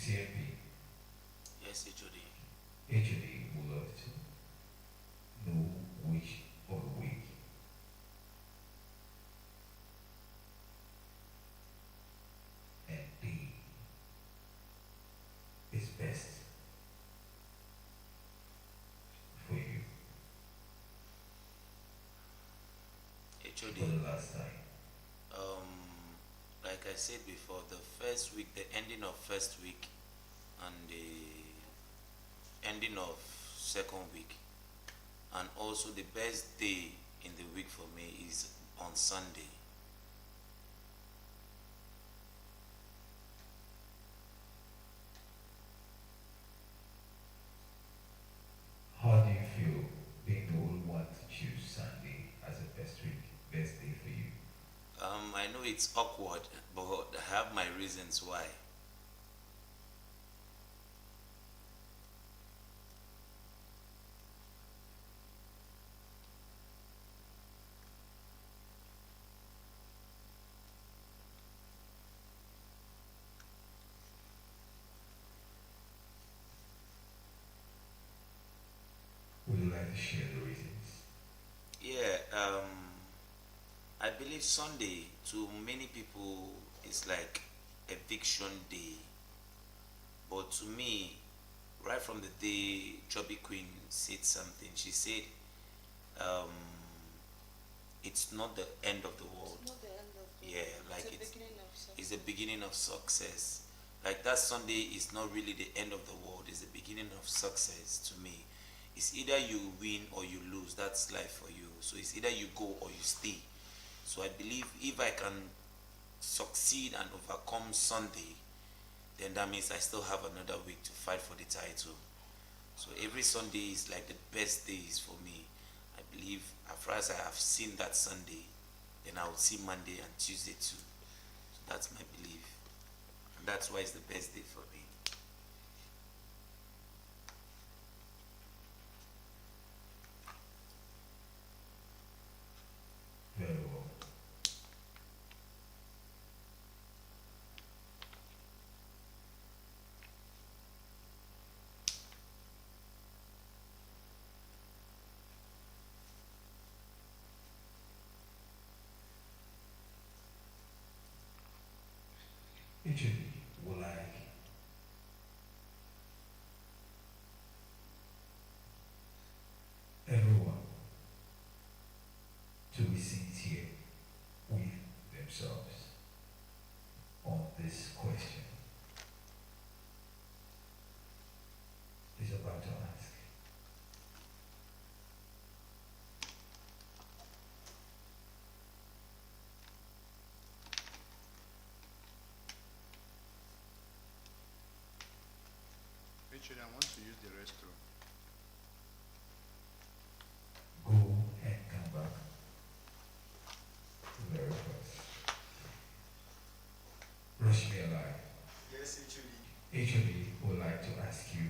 CMP. Yes, HOD. HOD would love to know which of the week and day is best for you HOD. for the last time. Like I said before, the first week, the ending of first week, and the ending of second week, and also the best day in the week for me is on Sunday. How do you feel being the only one to choose Sunday as a best day for you? I know it's awkward, but I have my reasons why. Would you like to share the reasons? Yeah, I believe Sunday to many people is like eviction day, but to me, right from the day Chubby Queen said something, she said, um, "It's not the end of the world." It's not the end of the Yeah, world. like It's a beginning of it's the success. beginning of success. Like that Sunday is not really the end of the world, it's the beginning of success to me. It's either you win or you lose. That's life for you. So it's either you go or you stay. So I believe if I can succeed and overcome Sunday, then that means I still have another week to fight for the title. So every Sunday is like the best days for me. I believe as far as I have seen that Sunday, then I will see Monday and Tuesday too. So that's my belief. And that's why it's the best day for me. Very well. HOD would like everyone to be sincere with themselves on this question. Is about to ask. Richard, I want to use the restroom. Go and come back very fast. Rush me alive. Yes, HOD. HOD would like to ask you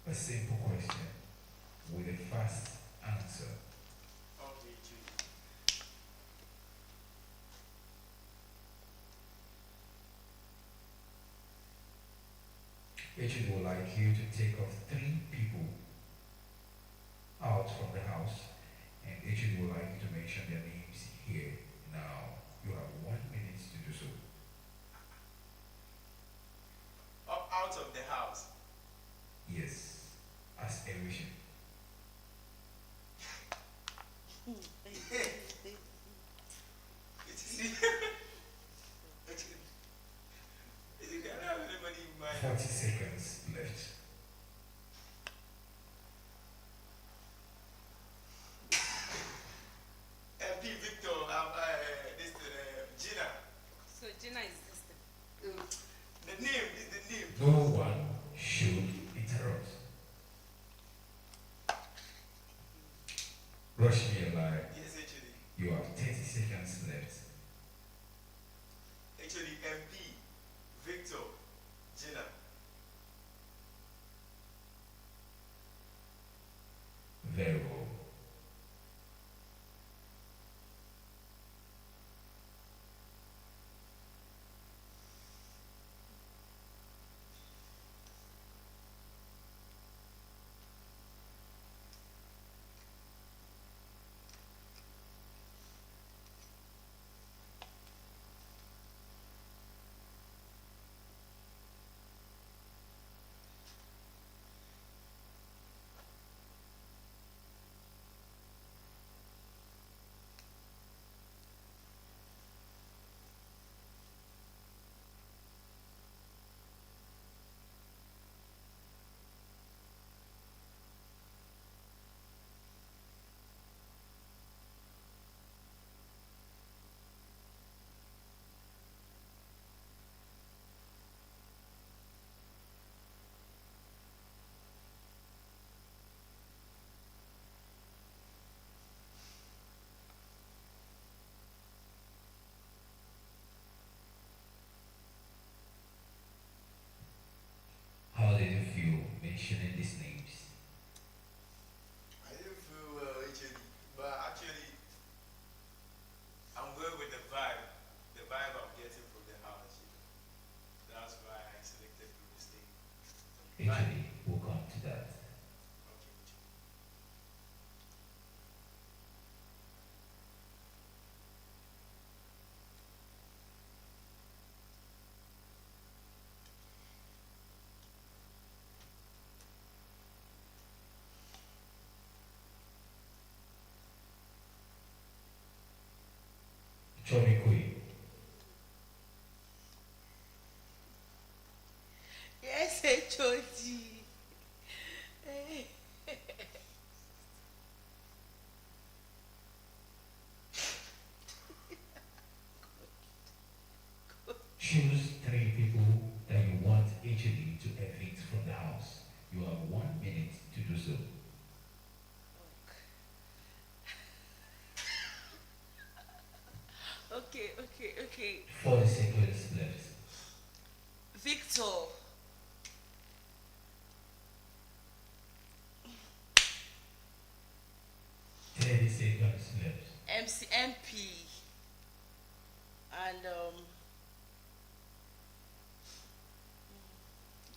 a simple question with a fast answer. Okay, HOD. HOD would like you to take off 3 people out from the house, and HOD would like you to mention their names here now. You have 1 minute to do so. Out of the house. Yes, as a vision. It is. Is it? I don't have anybody in mind. 40 seconds left. MP Victor, this Gina. So Gina is this thing. The name is the name. No one should interrupt. Rush me alive. Yes, HOD. You have 30 seconds left. HOD MP Victor Gina. Very well. Chubby Queen. Yes, HOD. Choose three people that you want actually to evict from the house. You have 1 minute to do so. Okay. 40 seconds left. Victor, 30 seconds left. MCMP, and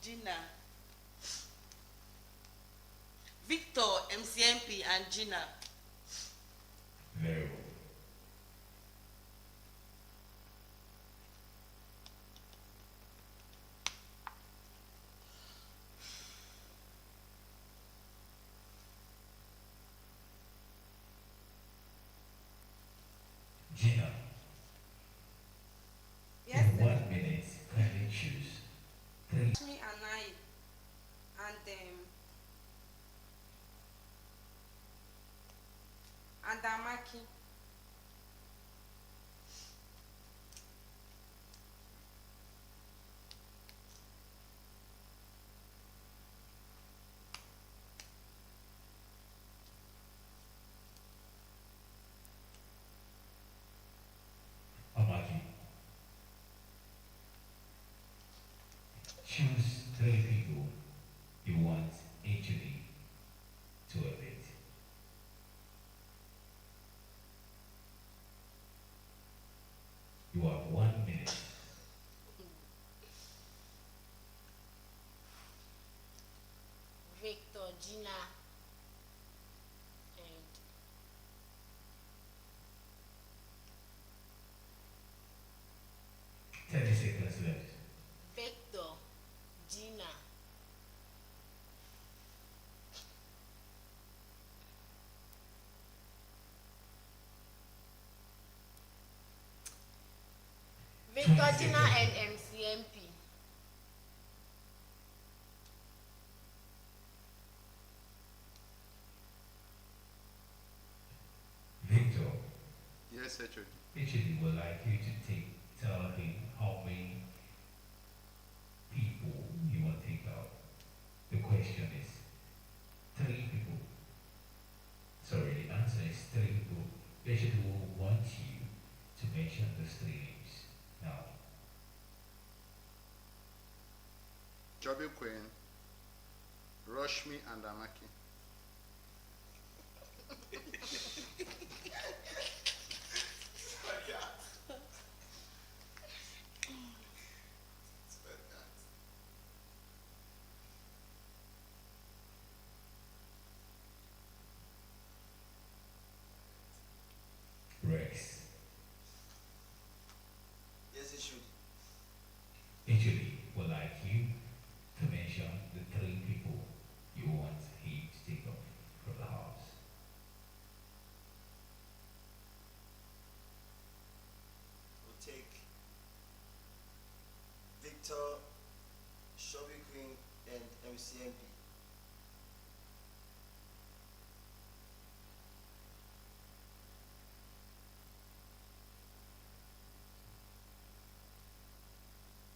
Gina. Victor, MCMP, and Gina. Very well. Gina, Yes, in sir. 1 minute, kindly choose three. Me and I, and Amaki. Amaki. Choose three people you want actually to evict. You have 1 minute. Victor, Gina, and 30 seconds left. Victor, Gina, Victor, 20 Gina, seconds. and MCMP. Victor, Yes, HOD. actually would like you to tell him how many people you want to take out. The question is three people. Sorry, the answer is three people. Basically, will want you to mention those three names. Now, Chubby Queen, Rushmi, and Amaki. Rex. Yes, it should. Actually, would like you to mention the three people you want him to take off from the house. We'll take Victor, Shelby Queen, and MCMP.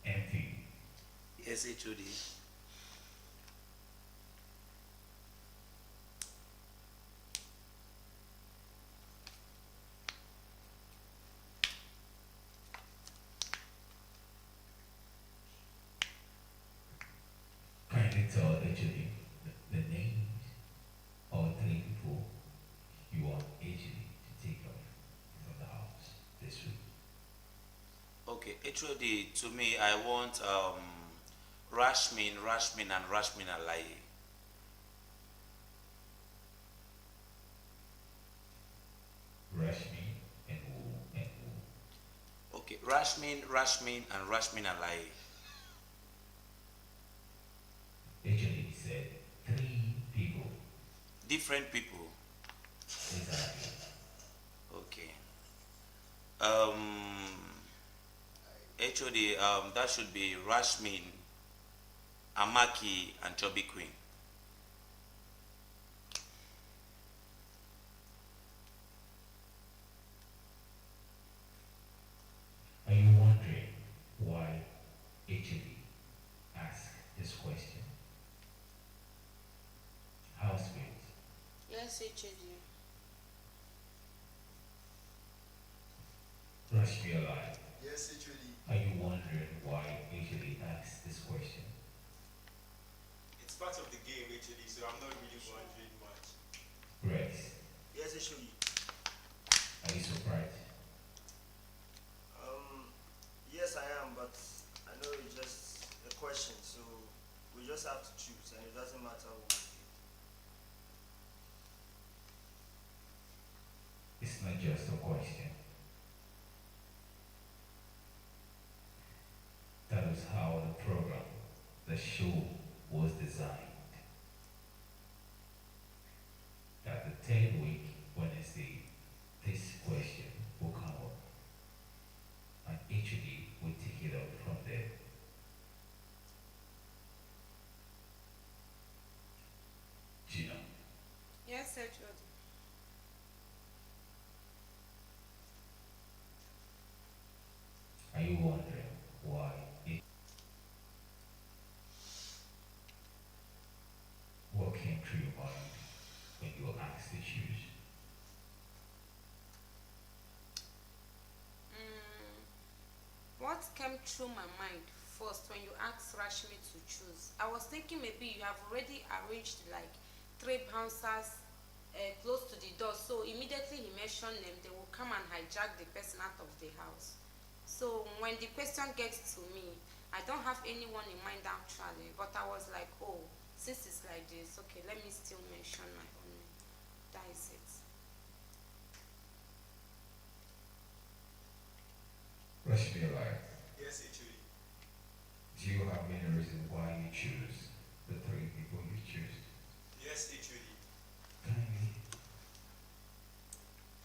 Empty. Yes, HOD. Kindly tell actually the names of three people you want actually to take off from the house this week. Okay, HOD, to me, I want Rashmin, and Rashmin Alai. Rashmi and who. Okay, Rashmin, and Rashmin Alai. Actually, he said three people. Different people. Exactly. Okay. HOD, that should be Rashmin, Amaki, and Chubby Queen. Are you wondering why HOD asked this question? Housemates, Yes, HOD. rush me alive. Yes, HOD. Are you wondering why HOD asked this question? It's part of the game, HOD, so I'm not really wondering much. Grace, Yes, HOD. are you surprised? Yes, I am, but I know it's just a question, so we just have to choose, and it doesn't matter who we pick. It's not just a question. That is how the program, the show, was designed. That the third week, Wednesday, this question will come up. And HOD will take it up from there. Gina, Yes, HOD. are you wondering why what came through your mind when you were asked to choose? What came through my mind first when you asked Rashmi to choose? I was thinking maybe you have already arranged like 3 bouncers close to the door. So immediately he mentioned them, they will come and hijack the person out of the house. So when the question gets to me, I don't have anyone in mind actually, but I was like, oh, since it's like this, okay, let me still mention my own name. That is it. Rush me alive. Yes, HOD. Do you have any reason why you choose the three people you choose? Yes, HOD. Kindly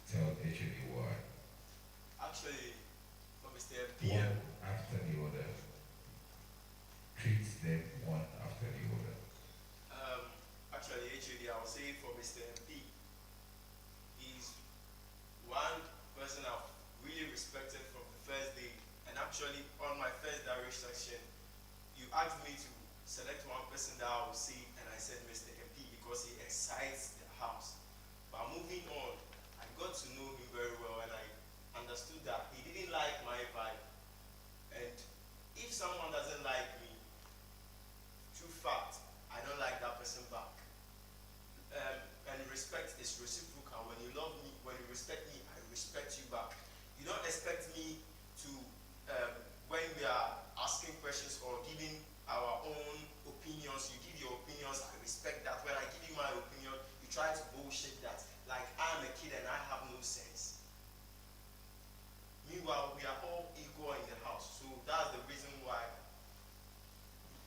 tell HOD why. Actually, for Mr. One PM, after the other. Treat them one after the other. actually, HOD, I will say for Mr. MP, he's one person I've really respected from the first day. And actually, on my first direct section, you asked me to select one person that I will see, and I said Mr. MP because he excites the house. But moving on, I got to know him very well, and I understood that he didn't like my vibe. And if someone doesn't like me, true fact, I don't like that person back. And respect is reciprocal. When you love me, when you respect me, I respect you back. You don't expect me to, when we are asking questions or giving our own opinions, you give your opinions, I respect that. When I give you my opinion, you try to bullshit that. Like I'm a kid and I have no sense. Meanwhile, we are all equal in the house. So that's the reason why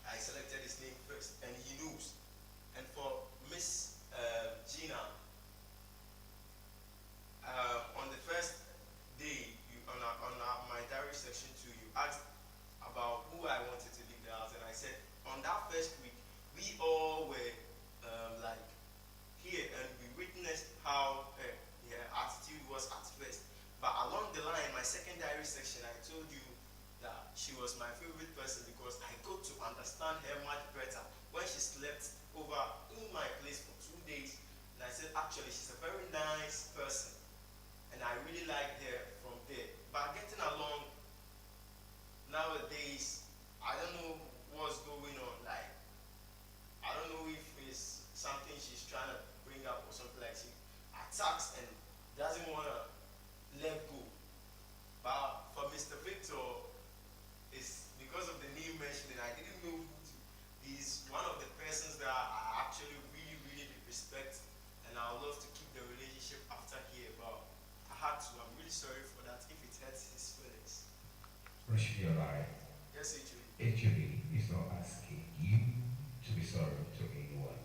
I selected his name first, and he knows. And for Miss Gina, on the first day, my diary section too, you asked about who I wanted to leave the house, and I said on that first week, we all were like here, and we witnessed how her attitude was at first. But along the line, my second diary section, I told you that she was my favorite person because I got to understand her much better when she slept over in my place for 2 days. And I said, actually, she's a very nice person. And I really liked her from there. But getting along nowadays, I don't know what's going on. Like, I don't know if it's something she's trying to bring up or something like she attacks and doesn't want to let go. But for Mr. Victor, it's because of the name mentioned, I didn't know who to. He's one of the persons that I actually really, really respect, and I would love to keep the relationship after here. But I had to. I'm really sorry for that if it hurts his feelings. Rush me alive. Yes, HOD. HOD is not asking you to be sorry to anyone.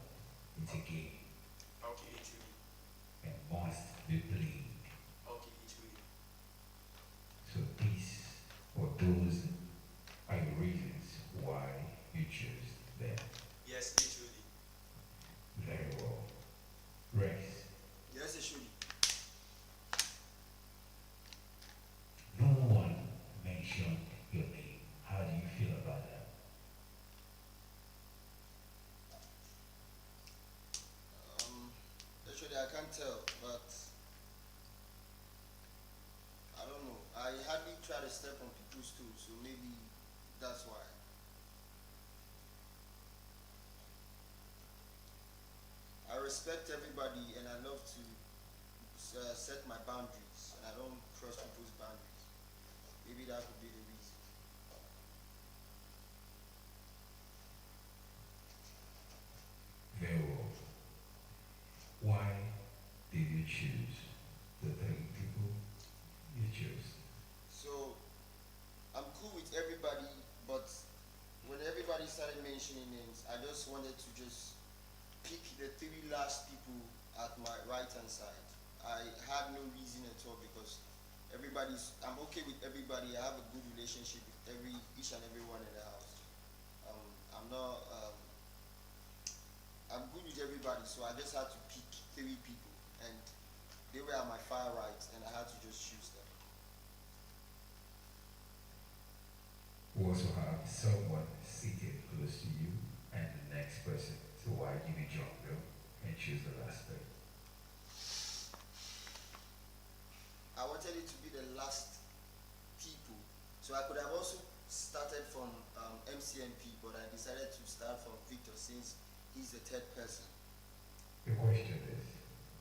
It's a game Okay, HOD. and must be played. Okay, HOD. I can't tell, but I don't know. I hardly try to step on people's toes, so maybe that's why. I respect everybody and I love to set my boundaries and I don't cross people's boundaries. Maybe that could be the reason. Very well. Why did you choose the three people you chose? So I'm cool with everybody, but when everybody started mentioning names, I just wanted to just pick the three last people at my right hand side. I had no reason at all because I'm okay with everybody. I have a good relationship with each and every one in the house. I'm not, I'm good with everybody, so I just had to pick three people, and they were at my far right, and I had to just choose them. We also have someone seated close to you and the next person. So why give me jump though and choose the last thing? I wanted it to be the last people, so I could have also started from MCMP, but I decided to start from Victor since he's the third person. The question is,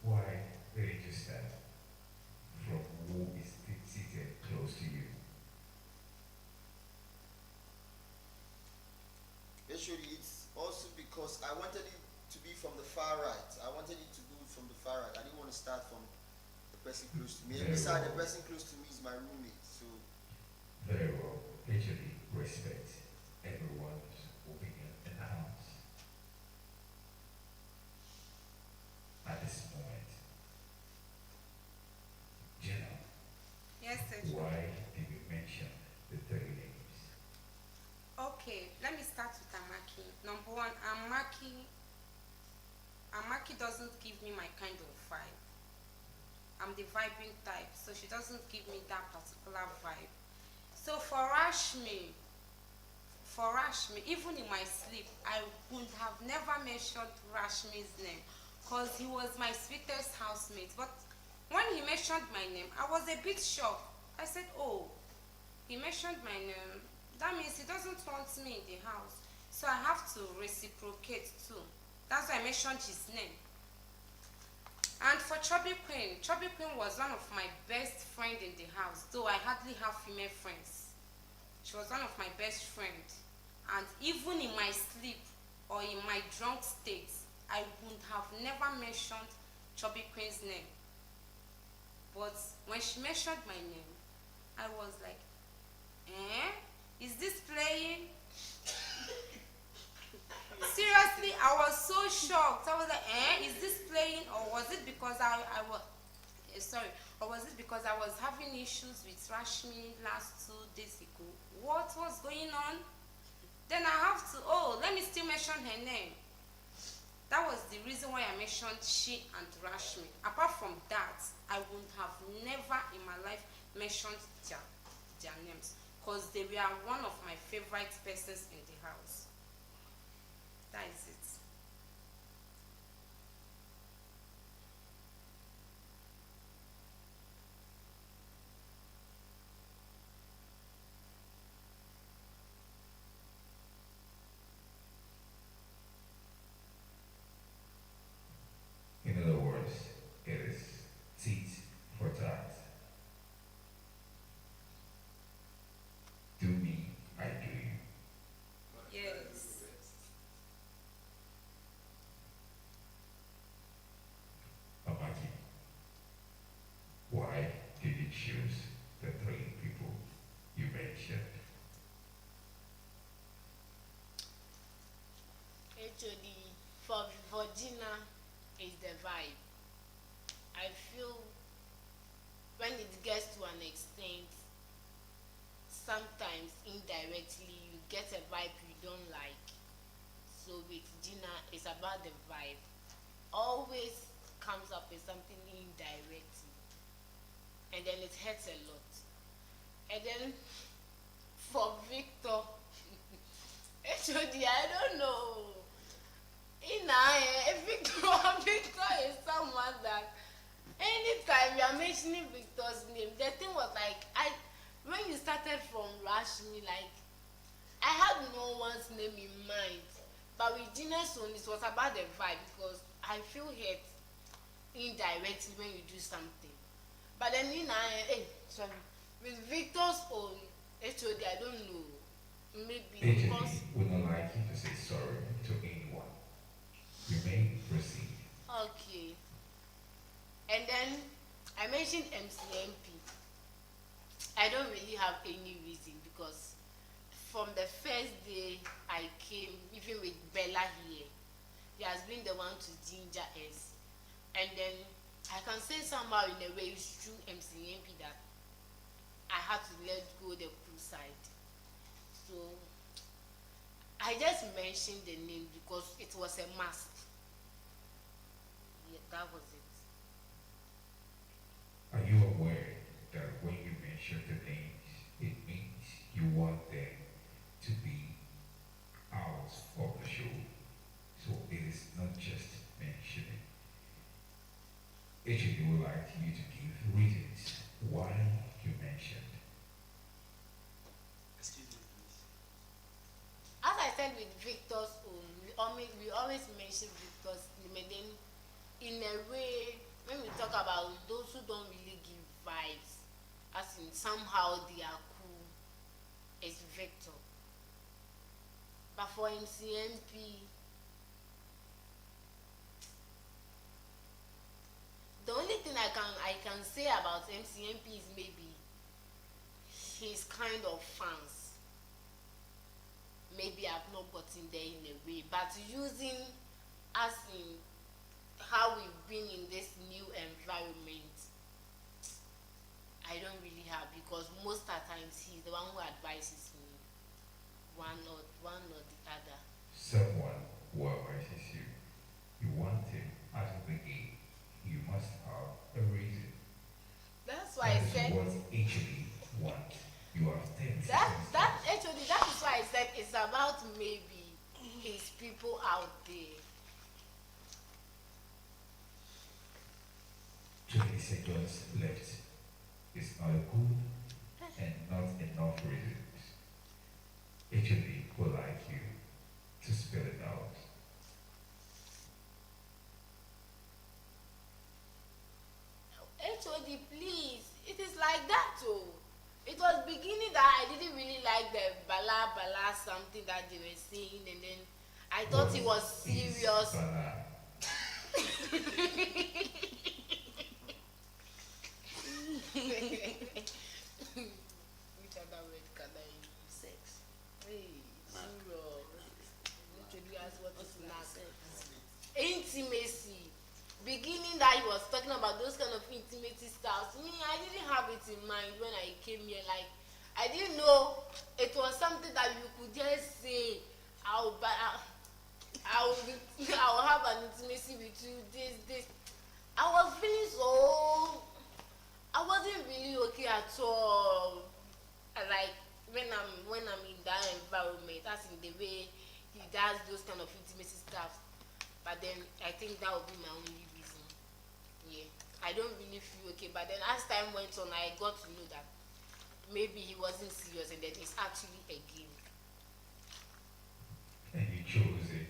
why didn't you start from who is seated close to you? Actually, it's also because I wanted it to be from the far right. I wanted it to go from the far right. I didn't want to start from the person close to me. And Very besides, the well. person close to me is my roommate, so Very well. Actually, respect everyone's opinion in the house. At this point, Jenna, Yes, sir. why did you mention the three names? Okay, let me start with Amaki. Number one, Amaki doesn't give me my kind of vibe. I'm the vibing type, so she doesn't give me that particular vibe. So for Rashmi, even in my sleep, I would have never mentioned Rashmi's name because he was my sweetest housemate. But when he mentioned my name, I was a bit shocked. I said, oh, he mentioned my name. That means he doesn't want me in the house. So I have to reciprocate too. That's why I mentioned his name. And for Chubby Queen was one of my best friends in the house, though I hardly have female friends. She was one of my best friends. And even in my sleep or in my drunk state, I would have never mentioned Chubby Queen's name. But when she mentioned my name, I was like, eh? Is this playing? Seriously, I was so shocked. I was like, is this playing? Or was it because I was, or was it because I was having issues with Rashmi last 2 days ago? What was going on? Then I have to, let me still mention her name. That was the reason why I mentioned she and Rashmi. Apart from that, I would have never in my life mentioned their names because they were one of my favorite persons in the house. That is it. In other words, it is tit for tat. Do me, I do you. Yes. Amaki, why did you choose the three people you mentioned? Actually, for Virginia is the vibe. I feel when it gets to an extent, sometimes indirectly you get a vibe you don't like. So with Gina, it's about the vibe. Always comes up with something indirect, and then it hurts a lot. And then for Victor, actually, I don't know. Victor is someone that mentioning Victor's name, the thing was like when you started from Rashmi, like I had no one's name in mind. But with Gina's own, it was about the vibe because I feel hurt indirectly when you do something. But then sorry. With Victor's own HOD, I don't know. Maybe because HOD would not like you to say sorry to anyone. You may proceed. okay. And then I mentioned MCMP. I don't really have any reason because from the first day I came, even with Bella here, he has been the one to ginger us. And then I can say somehow in a way it's true MCMP that I had to let go the crew side. So I just mentioned the name because it was a must. Yeah, that was it. Are you aware that when you mention the names, it means you want them to be out of the show? So it is not just mentioning. HOD would like you to give reasons why you mentioned. Excuse me, please. As I said with Victor's own, we always mention Victor's name, and then in a way, when we talk about those who don't really give vibes, as in somehow they are cool, it's Victor. But for MCMP, the only thing I can say about MCMP is maybe his kind of fans. Maybe I've not gotten there in a way, but using as in how we've been in this new environment, I don't really have because most of the times he's the one who advises me one or the other. Someone who advises you, you want him out of the game, you must have a reason. That's why I That is said what HOD wants. You have 10 that seconds. actually that is why I said it's about maybe his people out there. 20 seconds left. It's not a good and not enough reasons. HOD would like you to spell it out. HOD, please. It is like that too. It was beginning that I didn't really like the bala something that they were saying, and then I thought it was What is serious. Bala? Which other word can I use? Sex. Hey, serious. Literally ask what is knack. Sex. Intimacy. Beginning that he was talking about those kind of intimacy styles. Me, I didn't have it in mind when I came here. Like, I didn't know it was something that you could just say. I'll have an intimacy with you. This. I was feeling so. I wasn't really okay at all. Like when I'm in that environment, that's in the way he does those kind of intimacy stuff. But then I think that would be my only reason. Yeah, I don't really feel okay. But then as time went on, I got to know that maybe he wasn't serious and that it's actually a game. And you chose it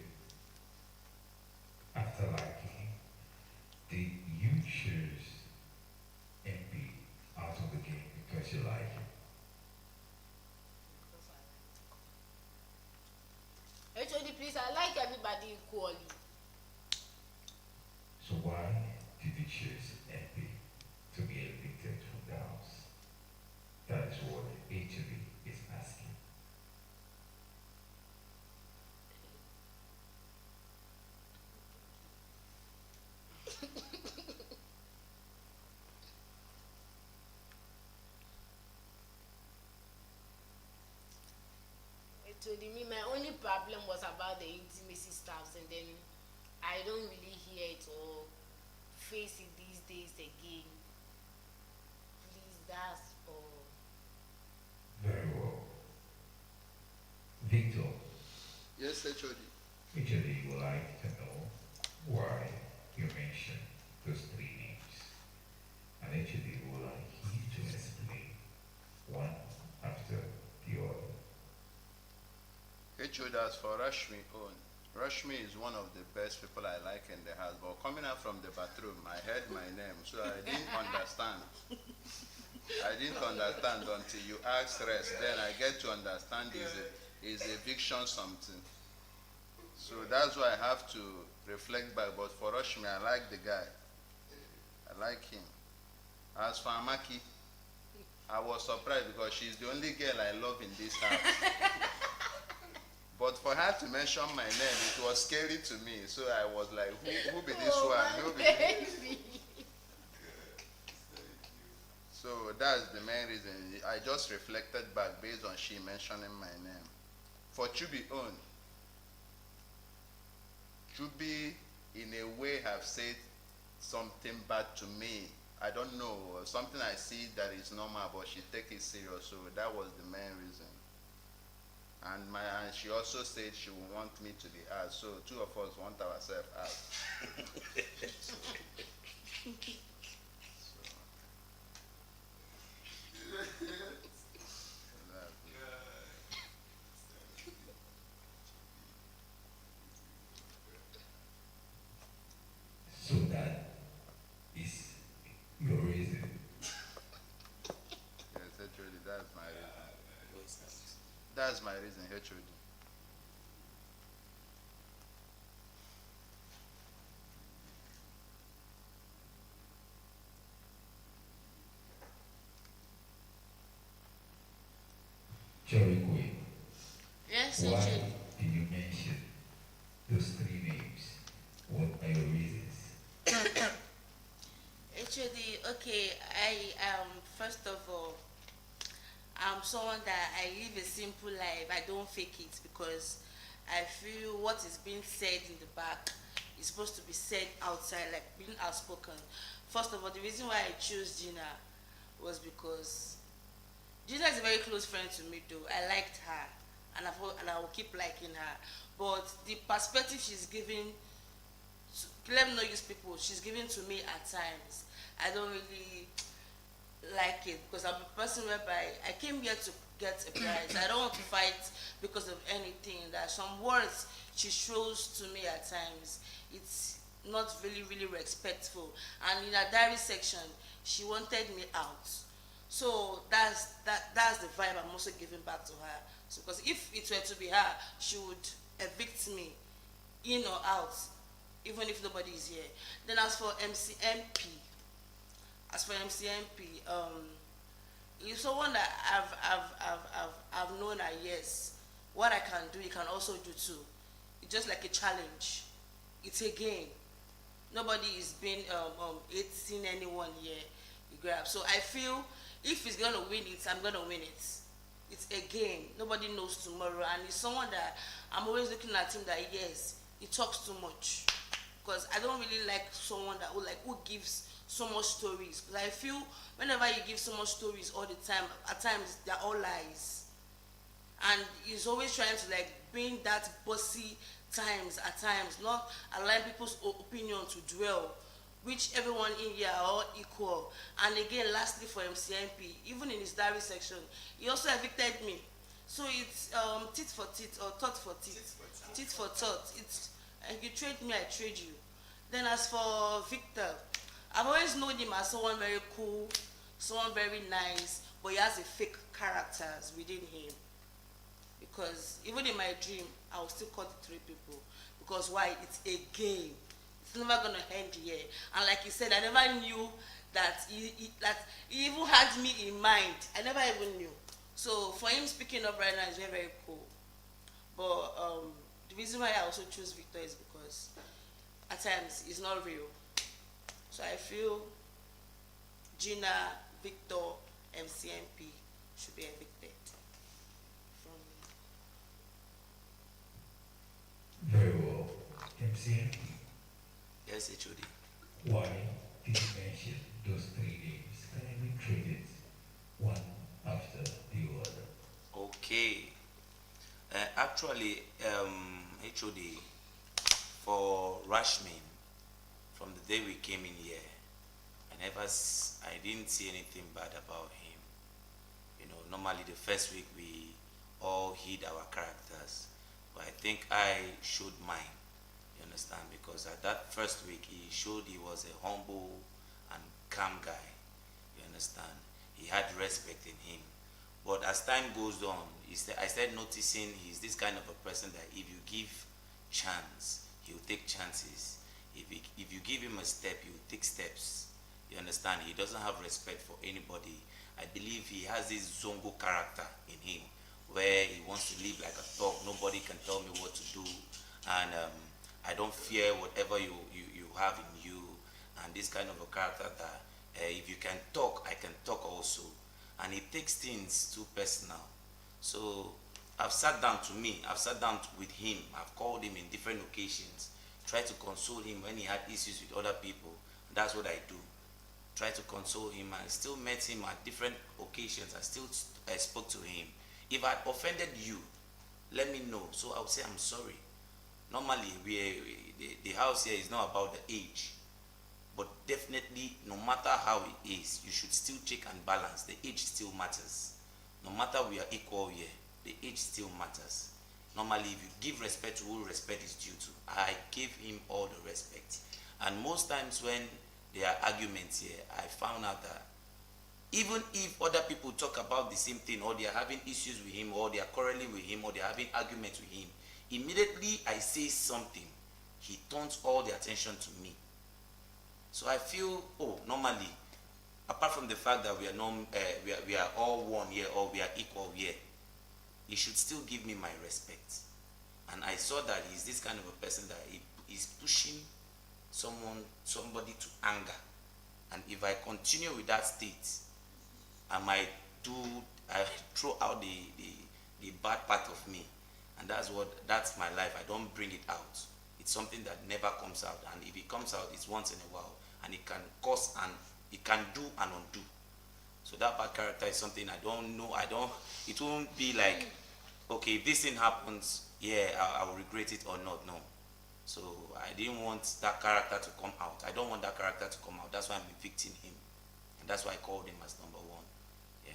after liking. Did you choose MP out of the game because you like him? HOD, please, I like everybody equally. So why did you choose MP to be evicted from the house? That is what HOD is asking. HOD, me, my only problem was about the intimacy stuff, and then I don't really hear it or face it these days again. Please, that's all. Very well. Victor, Yes, HOD. HOD would like to know why you mentioned those three names. And HOD HO, that's for Rashmi own. Rashmi is one of the best people I like in the house, but coming out from the bathroom, I heard my name, so I didn't understand. I didn't understand until you asked rest. Then I get to understand is eviction something. So that's why I have to reflect back. But for Rashmi, I like the guy. I like him. As for Amaki, I was surprised because she's the only girl I love in this house. But for her to mention my name, it was scary to me. So I was like, who be this Oh, one? Who my be baby. So that's the main reason. I just reflected back based on she mentioning my name. For Chubi own, Chubi in a way have said something bad to me. I don't know, something I see that is normal, but she take it serious. So that was the main reason. And she also said she would want me to be out. So two of us want ourselves out. So that is your reason. Yes, HOD, that's my reason. That's my reason, HOD. Cherry Queen, Yes, why HOD. did you mention those three names? What are your reasons? Actually, okay, first of all, I'm someone that I live a simple life. I don't fake it because I feel what is being said in the back is supposed to be said outside, like being outspoken. First of all, the reason why I chose Gina was because Gina is a very close friend to me though. I liked her and I will keep liking her. But the perspective she's giving, let me not use people, she's giving to me at times, I don't really like it because I'm a person whereby I came here to get a prize. I don't want to fight because of anything. There are some words she shows to me at times. It's not really respectful. And in her diary section, she wanted me out. So that's the vibe I'm also giving back to her. So because if it were to be her, she would evict me in or out, even if nobody is here. Then as for MCMP, it's someone that I've known her, yes. What I can do, you can also do too. It's just like a challenge. It's a game. Nobody is being 18 anyone here. You grab. So I feel if he's gonna win it, I'm gonna win it. It's a game. Nobody knows tomorrow, and it's someone that I'm always looking at him that yes, he talks too much. Because I don't really like someone that who gives so much stories. Because I feel whenever you give so much stories all the time, at times they're all lies. And he's always trying to like bring that bossy times at times, not allowing people's opinion to dwell, which everyone in here are all equal. And again, lastly for MCMP, even in his diary section, he also evicted me. So it's tit for tit or tot for tit. Tit for tot. It's you trade me, I trade you. Then as for Victor, I've always known him as someone very cool, someone very nice, but he has a fake characters within him. Because even in my dream, I will still call the three people. Because why? It's a game. It's never gonna end here. And like he said, I never knew that he even had me in mind. I never even knew. So for him speaking up right now is very cool. But the reason why I also choose Victor is because at times it's not real. So I feel Gina, Victor, MCMP should be evicted from Very well. MCMP, Yes, HOD. why did you mention those three names? Can I retrieve it one after the other? Okay. Actually, HOD, for Rashmin, from the day we came in here, I didn't see anything bad about him. You know, normally the first week we all hid our characters, But I think I showed mine. You understand? Because at that first week, he showed he was a humble and calm guy. You understand? He had respect in him. But as time goes on, I started noticing he's this kind of a person that if you give chance, he'll take chances. If you give him a step, he'll take steps. You understand? He doesn't have respect for anybody. I believe he has this zongo character in him, where he wants to live like a dog. Nobody can tell me what to do, and I don't fear whatever you have in you. And this kind of a character that if you can talk, I can talk also. And he takes things too personal. So I've sat down with him. I've called him in different occasions, tried to console him when he had issues with other people. That's what I do. Try to console him. I still met him at different occasions. I still spoke to him. If I offended you, let me know. So I'll say I'm sorry. Normally, the house here is not about the age. But definitely, no matter how it is, you should still check and balance. The age still matters. No matter we are equal here, the age still matters. Normally, if you give respect to who respect is due to, I gave him all the respect. And most times when there are arguments here, I found out that even if other people talk about the same thing, or they are having issues with him, or they are quarreling with him, or they are having arguments with him, immediately I say something, he turns all the attention to me. So I feel, normally, apart from the fact that we are all one here, or we are equal here, he should still give me my respect. And I saw that he's this kind of a person that he's pushing somebody to anger. And if I continue with that state, I might throw out the bad part of me. And that's my life. I don't bring it out. It's something that never comes out. And if it comes out, it's once in a while. And it can cause and it can do and undo. So that bad character is something I don't know. It won't be like, okay, if this thing happens, yeah, I will regret it or not. No. So I didn't want that character to come out. I don't want that character to come out. That's why I'm evicting him. And that's why I called him as number one. Yeah.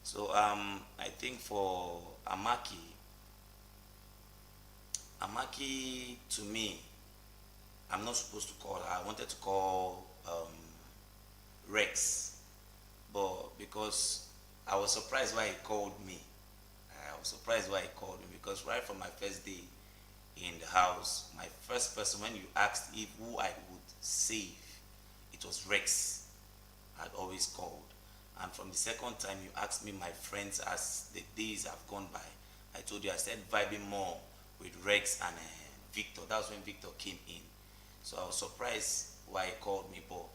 So I think for Amaki to me, I'm not supposed to call her. I wanted to call Rex. But because I was surprised why he called me. Because right from my first day in the house, my first person, when you asked if who I would save, it was Rex. I'd always called. And from the second time you asked me my friends as the days have gone by, I told you I started vibing more with Rex and Victor. That was when Victor came in. So I was surprised why he called me, but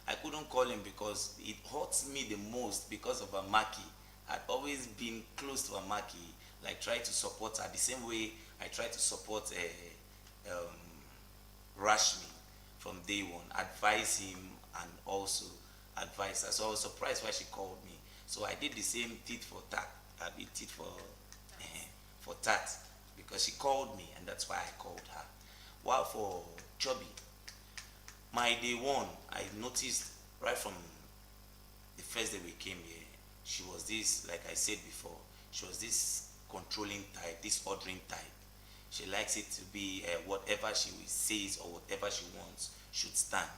I couldn't call him because it hurts me the most because of Amaki. I'd always been close to Amaki, like try to support her the same way I tried to support Rashmi from day one, advise him and also advise her. So I was surprised why she called me. So I did the same tit for tat. I did tit for tat because she called me, and that's why I called her. While for Chubby, my day one, I noticed right from the first day we came here, she was this, like I said before, she was this controlling type, this ordering type. She likes it to be whatever she says or whatever she wants should stand.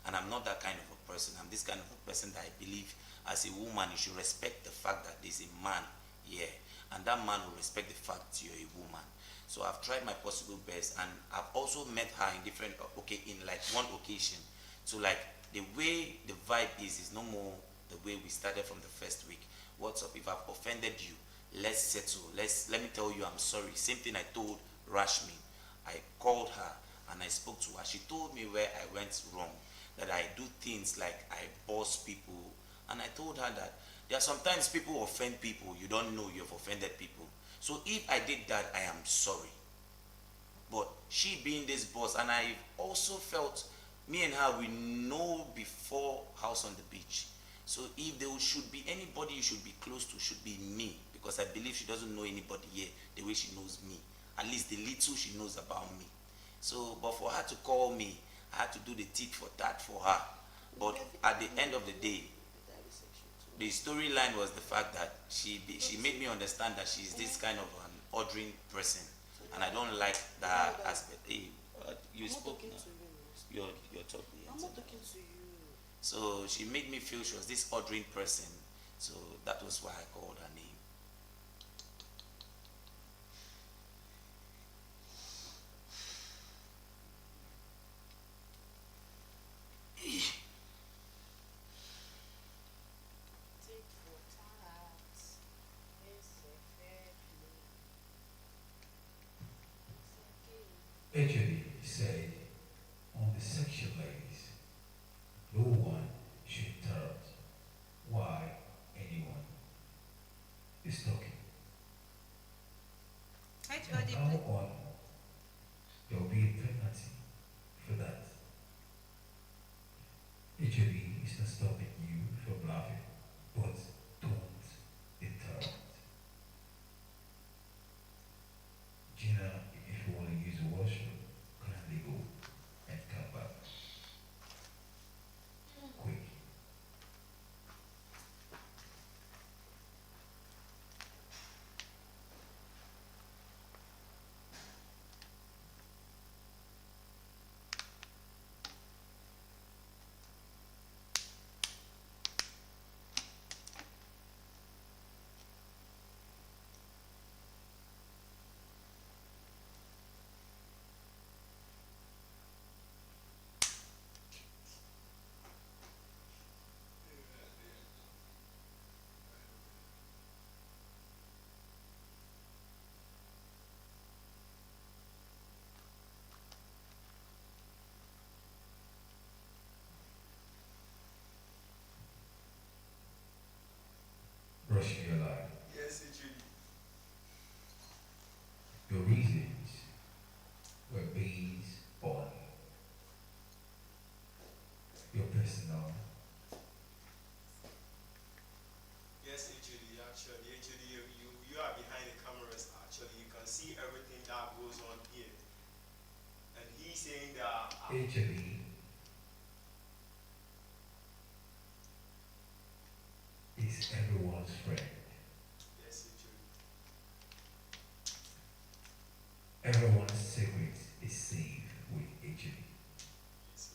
And I'm not that kind of a person. I'm this kind of a person that I believe as a woman, you should respect the fact that there's a man here. And that man will respect the fact you're a woman. So I've tried my possible best, and I've also met her in different, in like one occasion. So like the way the vibe is no more the way we started from the first week. What's up? If I've offended you, let's settle. Let me tell you I'm sorry. Same thing I told Rashmi. I called her and I spoke to her. She told me where I went wrong, that I do things like I boss people. And I told her that there are sometimes people offend people, you don't know you've offended people. So if I did that, I am sorry. But she being this boss, and I also felt me and her, we know before House on the Beach. So if there should be anybody you should be close to, should be me, because I believe she doesn't know anybody here the way she knows me. At least the little she knows about me. So, but for her to call me, I had to do the tit for tat for her. But at the end of the day, the storyline was the fact that she made me understand that she's this kind of an ordering person. and I don't like that aspect. Hey, you I'm not spoke talking now. to you. You're talking. I'm not talking to you. So she made me feel she was this ordering person. So that was why I called her name. Take for tax. It's a fair play. It's okay. Actually, he said on the sexual ladies, no one should interrupt why anyone is talking. From HOD, now please. on, there will be a penalty for that. Actually, it's not stopping you from laughing, but don't interrupt. Gina, if you want to use the washroom, kindly go and come back. Quick. Brushing your life. Yes, HOD. Your reasons were based on your personal. Yes, HOD, actually. HOD, you are behind the cameras, actually. You can see everything that goes on here. And he's saying that. Actually, is everyone's friend. Yes, HOD. Everyone's secret is safe with HB. Yes,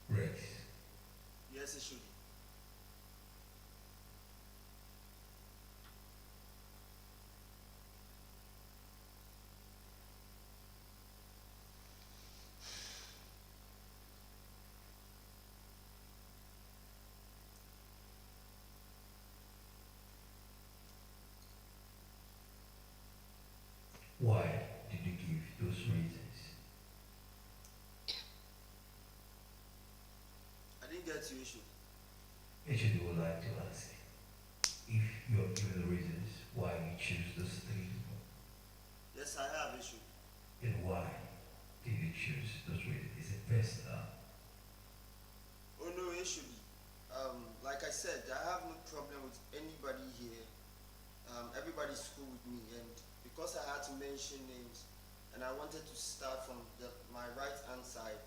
HOD. Rex, Yes, it should. why did you give those reasons? I didn't get you, issue. HB would like to ask if you are given the reasons why you choose those three people, Yes, I have issue. and why did you choose those reasons? Is it personal? Oh no, it should be. Like I said, I have no problem with anybody here. Everybody's cool with me, and because I had to mention names, and I wanted to start from my right hand side,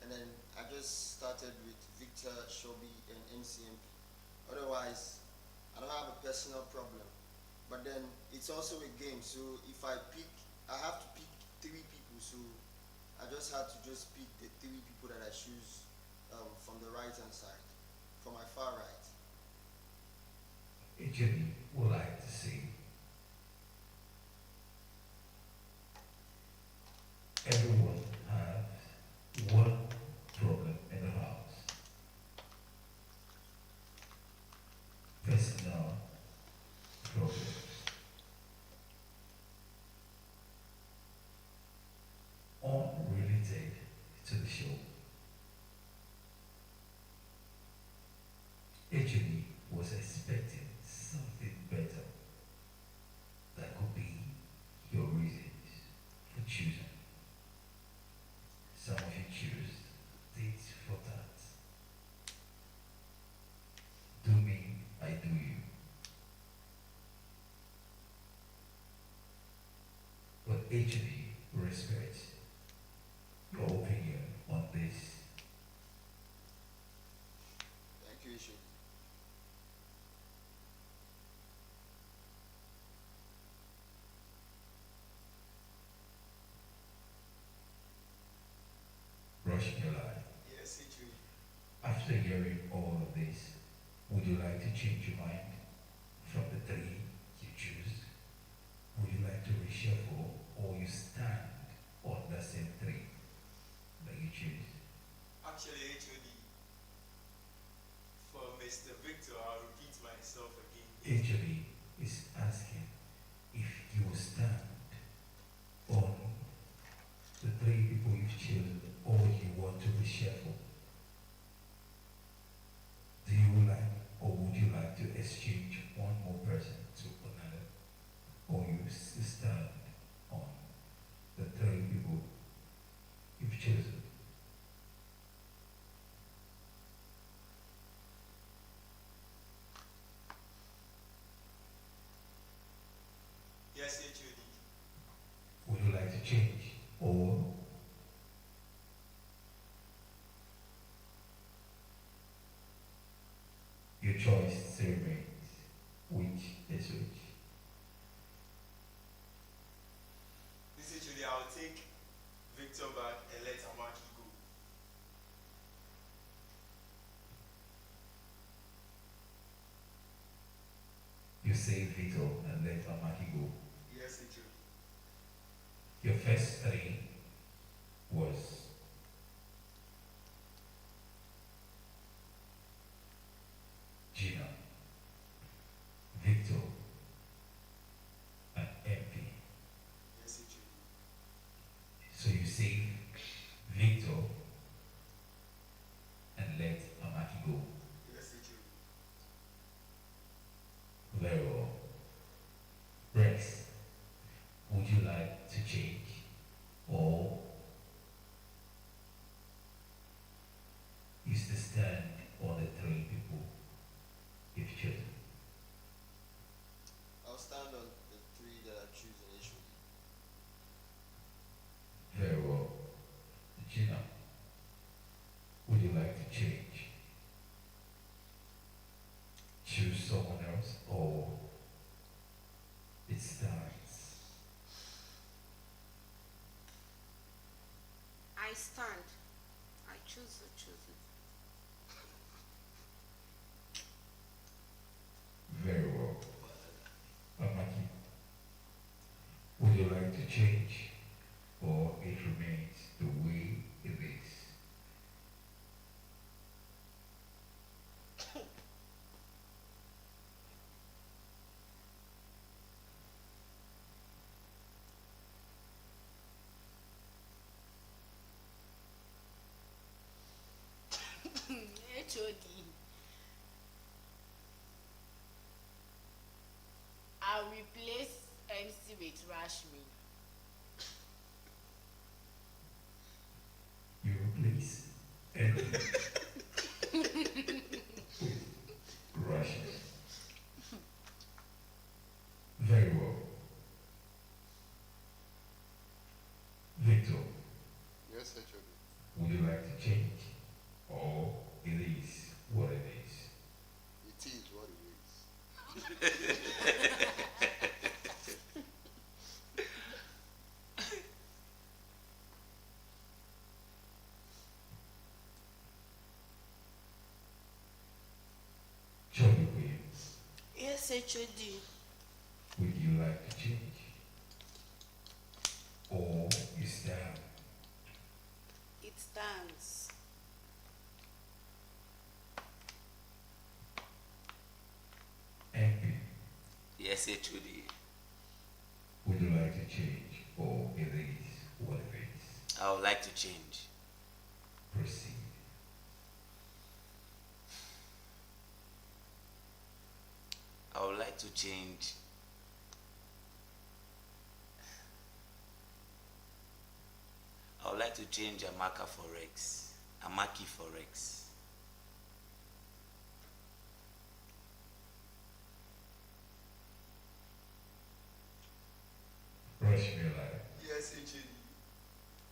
and then I just started with Victor, Shobi, and NCMP. Otherwise, I don't have a personal problem. But then it's also a game, so if I have to pick three people. So I just had to just pick the three people that I choose from the right hand side, from my far right. HB would like to see everyone has one problem in the house. Personal problems. Unrelated to the show. HB was expecting something better. That could be your reasons for choosing. Some of you choose this for that. Do me, I do you. But HB respects your opinion on this. Thank you, Ishu. Rashmila, Yes, HOD. after hearing all of this, would you like to change your mind from the three you choose? Would you like to reshuffle or you stand on the same three that you choose? Actually, HOD, for Mr. Victor, I'll repeat myself again. Actually, is asking if you will stand on the three people you've chosen or you want to reshuffle. Do you like or would you like to exchange one more person to another? Or you stand on the three people you've chosen? Yes, HOD. Would you like to change or your choice still remains? Which is which? This HOD, I'll take Victor back and let Amaki go. You say Vito and let Amaki go. Yes, HOD. Your first three was Gina, Victor, and MP. Yes, HOD. So you say Victor and let Amaki go. Yes, HOD. Very well. Rex, would you like to change or you still stand on the three people you've chosen? I'll stand on the three that I choose initially. Very well. Gina, would you like to change? Choose someone else or it stands? I stand. I choose who chooses. Very well. Amaki, would you like to change or it remains the way it is? HOD. I'll replace MC with Rashmi. You replace and Russia. Very well. Victor, Yes, HOD. would you like to change or it is what it is? It is what it is. Johnny Williams, Yes, HOD. would you like to change or you stand? It stands. MP, Yes, HOD. would you like to change or it is what it is? I would like to change. Proceed. I would like to change. I would like to change Amaka for Rex. Amaki for Rex. Rashmila, Yes, HOD.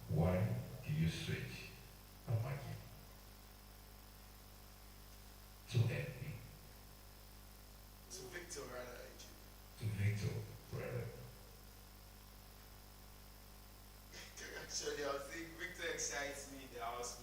why do you switch Amaki to MP, To Victor, rather, HOD. to Victor, rather? Actually, I was saying Victor excites me in the house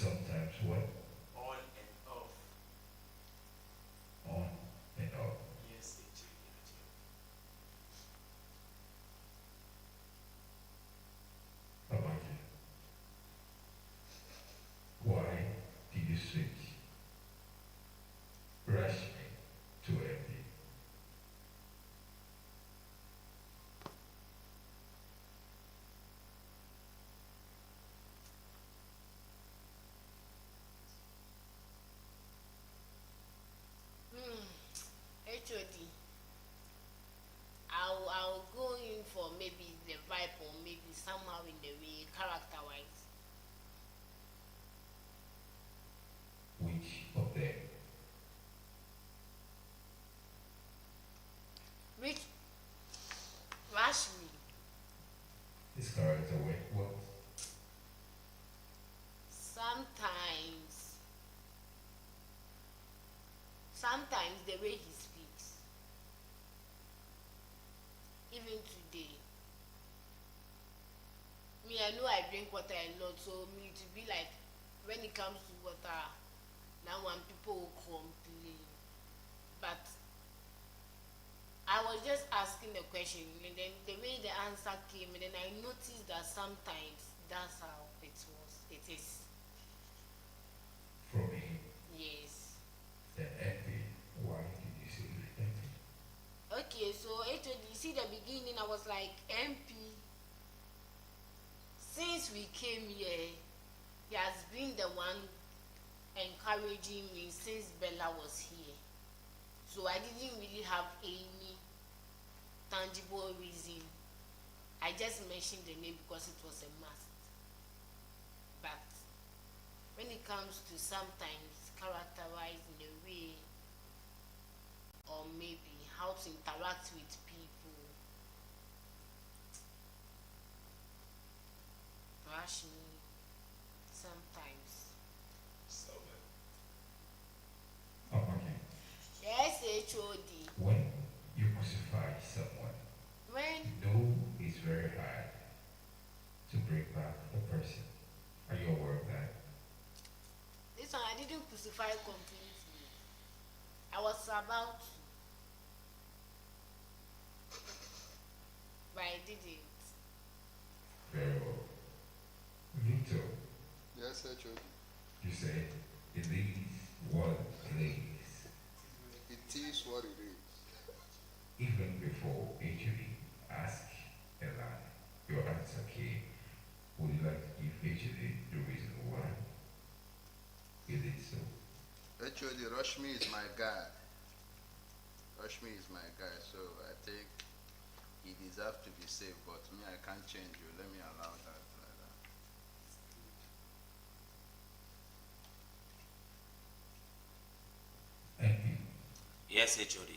sometimes what? On and off. On and off. Yes, How about you? Why did you switch Rashmi to MP? HOD. I'll go in for maybe the vibe or maybe somehow in the way character wise. Which of them? Which Rashmi. His character what? Sometimes the way he speaks. Even today. Me, I know I drink water a lot, so me to be like when it comes to water, now when people will complain. But I was just asking the question, and then the way the answer came, and then I noticed that sometimes that's how it was. It is. From me, Yes. the MP. Why did you say MP? Okay, so HOD, you see the beginning, I was like, MP. Since we came here, he has been the one encouraging me since Bella was here. So I didn't really have any tangible reason. I just mentioned the name because it was a must. But when it comes to sometimes characterize in a way or maybe how to interact with people, rush me sometimes. Stubborn. Okay. Yes, HOD. When you crucify someone, When you know it's very hard to bring back the person. Are you aware of that? this one I didn't crucify completely. I was about to, but I didn't. Very well. Victor, Yes, HOD. you said it is what it is. It is what it is. Even before HOD asked Ella, your answer came. Would you like to give HOD the reason why you did so? HOD, Rashmi is my guy. Rashmi is my guy, so I think he deserves to be safe, but me, I can't change you. Let me allow that like that. MP, Yes, HOD.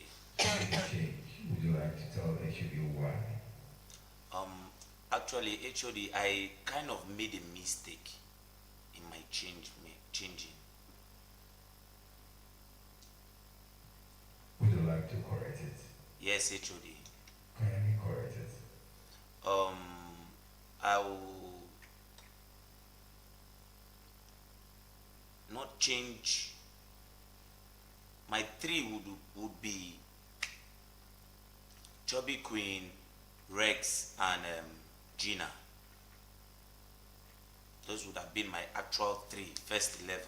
change. Would you like to tell HOD why? Actually, HOD, I kind of made a mistake in my changing. Would you like to correct it? Yes, HOD. Can you correct it? I will not change. My three would be Chubby Queen, Rex, and Gina. Those would have been my actual three, first 11.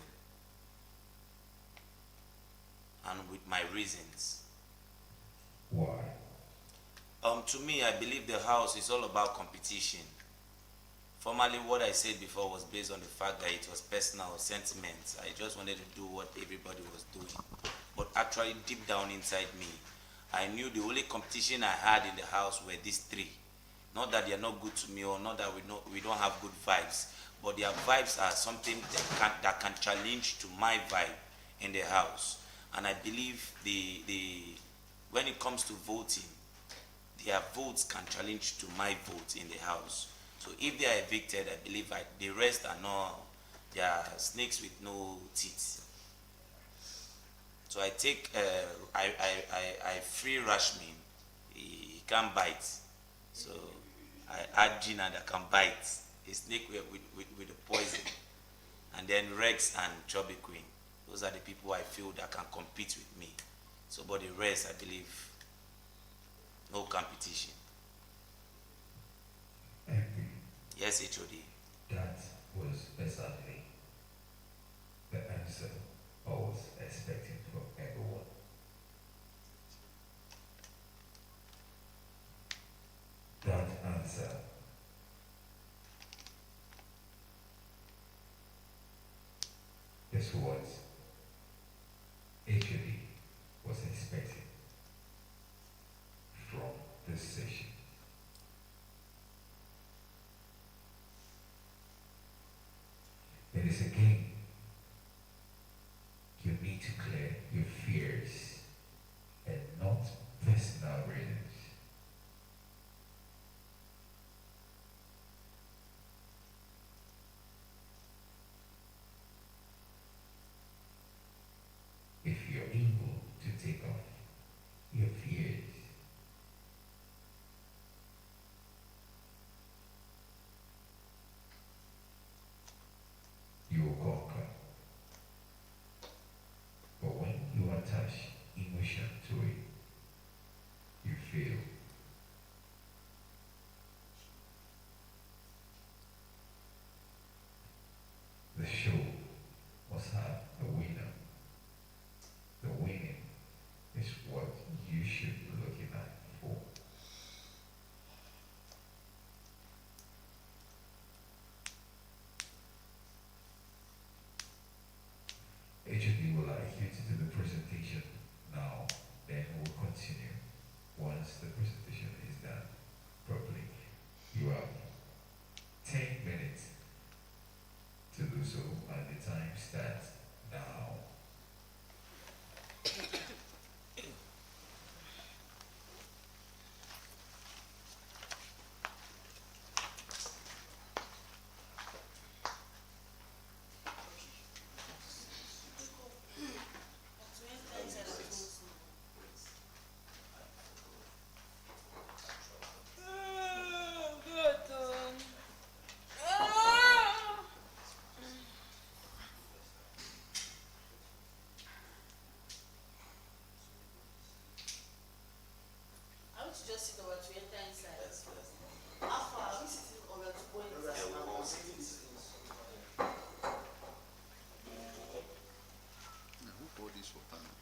And with my reasons. Why? To me, I believe the house is all about competition. Formerly, what I said before was based on the fact that it was personal sentiments. I just wanted to do what everybody was doing. But actually, deep down inside me, I knew the only competition I had in the house were these three. Not that they are not good to me, or not that we don't have good vibes, but their vibes are something that can challenge to my vibe in the house. And I believe when it comes to voting, their votes can challenge to my vote in the house. So if they are evicted, I believe the rest are not, they are snakes with no teeth. So I take, I free Rashmin. He can't bite. So I add Gina that can bite. A snake with the poison. and then Rex and Chubby Queen. Those are the people I feel that can compete with me. So, but the rest, I believe, no competition. MP, Yes, HOD. that was exactly the answer I was expecting from everyone. That answer is what HOD was expecting from this session. It is a game. You need to clear your fears and not personal reasons. If you're able to take off your fears, you will conquer. But when you attach emotion to it, you fail. The show must have a winner. The winning is what you should be looking at for. HOD would like you to do the presentation now, then we'll continue once the presentation is done properly. You have 10 minutes to do so, and the time starts now. I want to just sit over to enter inside. How far are we sitting over to go inside? Yeah, we'll all sit Now, who poured this water now?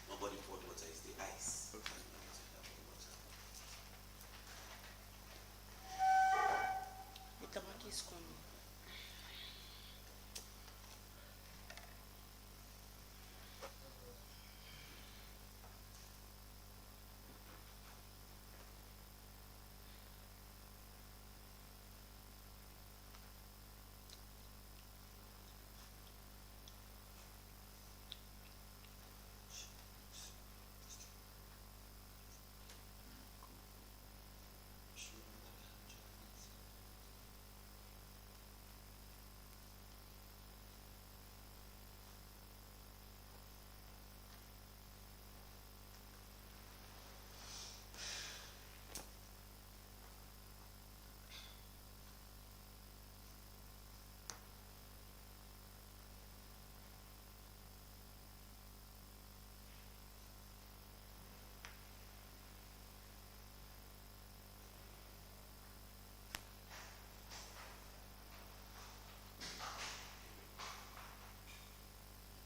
Nobody poured water, it's the ice. The tamaki is coming.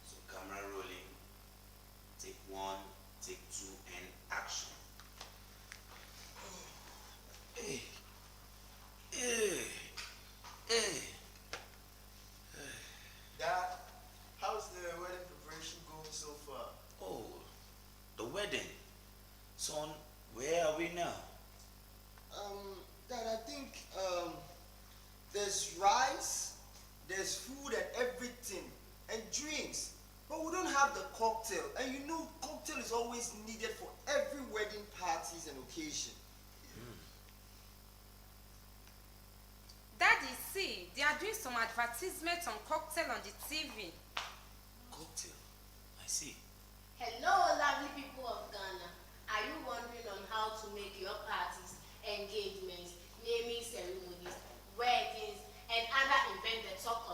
So camera rolling, take one, take two, and action. Hey, hey, hey. Dad, how's the wedding preparation going so far? Oh, the wedding. Son, where are we now? Dad, I think there's rice, there's food and everything, and drinks. But we don't have the cocktail. And you know, cocktail is always needed for every wedding parties and occasion. Daddy, see, they are doing some advertisements on cocktail on the TV. Cocktail. I see. Hello, lovely people of Ghana. Are you wondering on how to make your parties, engagements, naming ceremonies, weddings, and other events the talk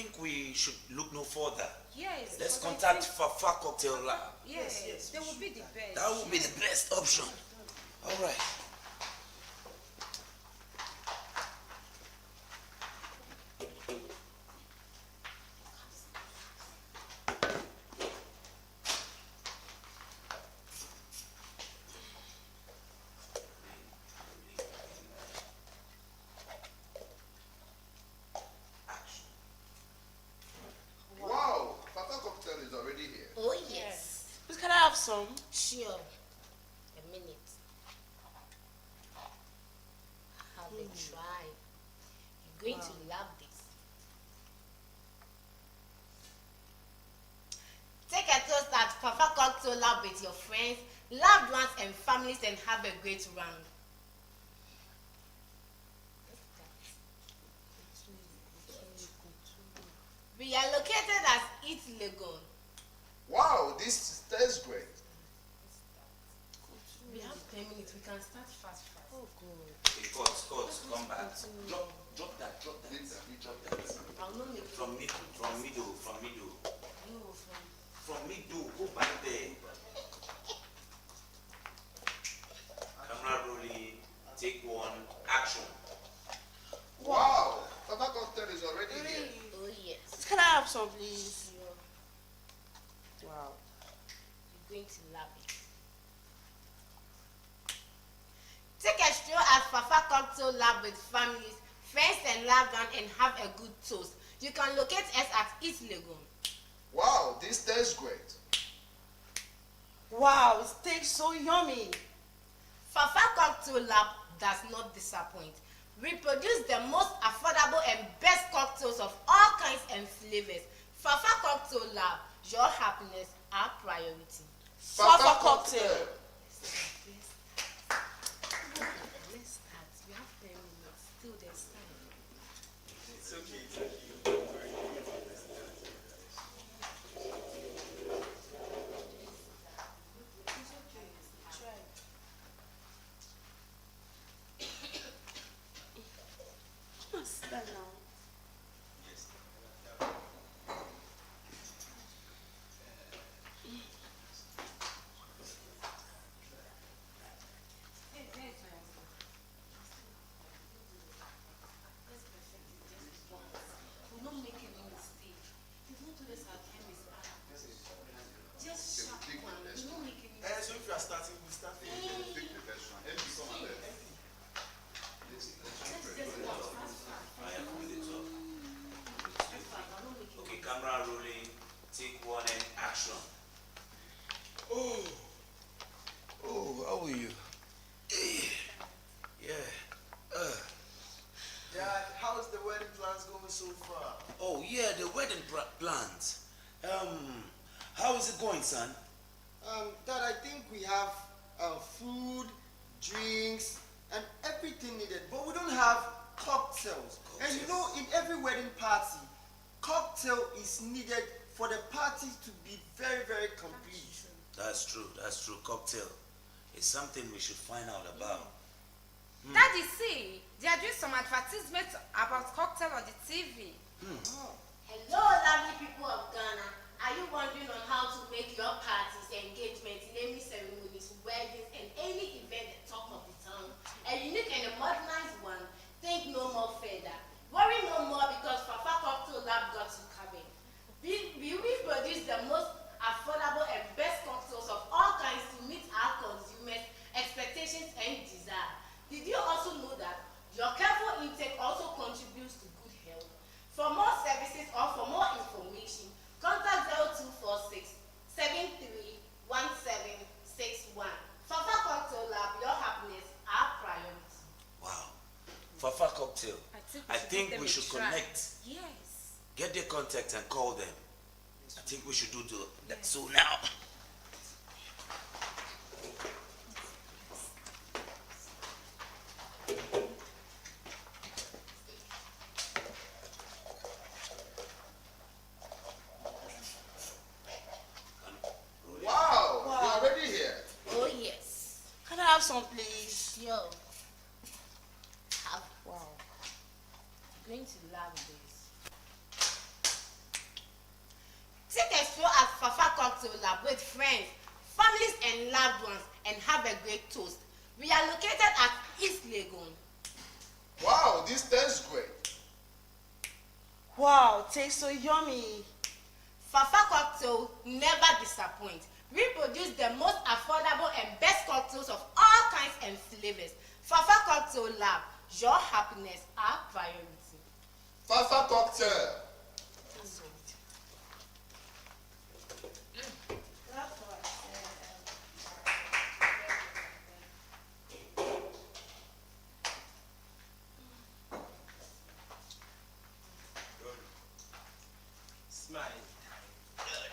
think we should look no further. Yes. Let's but I contact think- Fafa Cocktail Lab. Yes, they will be the best. That would be the best option. All right. Wow, Papa Cocktail is already here. Oh yes. Please, can I have some? Sure. A minute. Have a try. You're going to love this. Take a toast at Fafa Cocktail Lab with your friends, loved ones, and families, and have a great round. We are located at East Legon. Wow, this tastes great. We have 10 minutes. We can start fast. Oh, good. Okay, Scott, come back. Drop that. Drop that. I'll not make From middle. No, From middle, go back there. Camera rolling, take one, action. Wow, Papa Cocktail is already here. Oh yes. Please, can I have some, please? Wow. You're going to love it. Take a stroll at Fafa Cocktail Lab with families, friends, and loved ones, and have a good toast. You can locate us at East Legon. Wow, this tastes great. Wow, it tastes so yummy. Fafa Cocktail Lab does not disappoint. We produce the most affordable and best cocktails of all kinds and flavors. Fafa Cocktail Lab, your happiness, our priority. Fafa Cocktail. Let's start. We have 10 minutes. Still there's time. It's okay, it's okay. What's that now? We'll not make any mistake. If not do this, our time is up. Just sharp Pick the one. best We'll not make any So if you are starting, we start. Pick the best one. Empty, come on there. Let's Let's just go fast. I am with it up. I'll not make any Okay, camera rolling, take one and action. Oh, how are you? Yeah. Dad, how's the wedding plans going so far? Oh yeah, the wedding plans. How is it going, son? Dad, I think we have food, drinks, and everything needed, but we don't have cocktails. And you know, in every wedding party, cocktail is needed for the party to be very, very complete. That's true. Cocktail. It's something we should find out about. Daddy, see, they are doing some advertisements about cocktail on the TV. Hello, lovely people of Ghana. Are you wondering on how to make your parties, engagements, naming ceremonies, weddings, and any event the talk of the town a unique and a modernized one? Think no more further. Worry no more because Fafa Cocktail Lab got you covered. We produce the most affordable and best cocktails of all kinds to meet our consumers' expectations and desire. Did you also know that your careful intake also contributes to good health? For more services or for more information, contact 0246 731761. Fafa Cocktail Lab, your happiness, our priority. Wow. Fafa Cocktail. I think we should give them a try. connect. Yes. Get their contact and call them. I think we should do that so now. Wow, you're already here. Oh yes. Can I have some, please? Yo. Have Wow. going to love this. Take a stroll at Fafa Cocktail Lab with friends, families, and loved ones and have a great toast. We are located at East Legon. Wow, this tastes great. Wow, tastes so yummy. Fafa Cocktail never disappoints. We produce the most affordable and best cocktails of all kinds and flavors. Fafa Cocktail Lab, your happiness, our priority. Fafa cocktail. Good. Smile. Good.